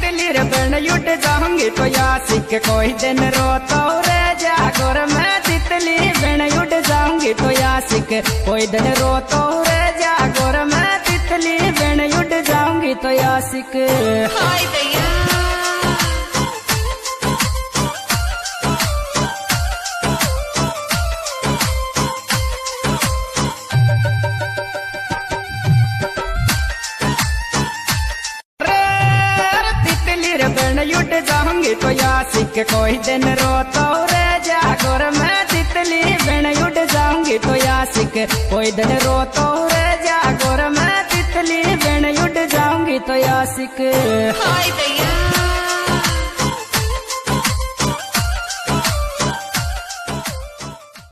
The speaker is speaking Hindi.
तितली रे बन उठ जाऊंगी तो यासिक कोई दिन रोता रे जागोर मैं तितली बन उठ जाऊंगी तो यासिक कोई दिन रोता रे जागोर मैं तितली बन उठ जाऊंगी तो यासिक। हाय दैया उठ जाऊंगी तो यासिक कोई दिन रोता रे जागोर मैं तितली बन उठ जाऊंगी तो यासिक कोई दिन रोता रे जागोर मैं तितली बन उठ जाऊंगी तो यासिक। हाय दैया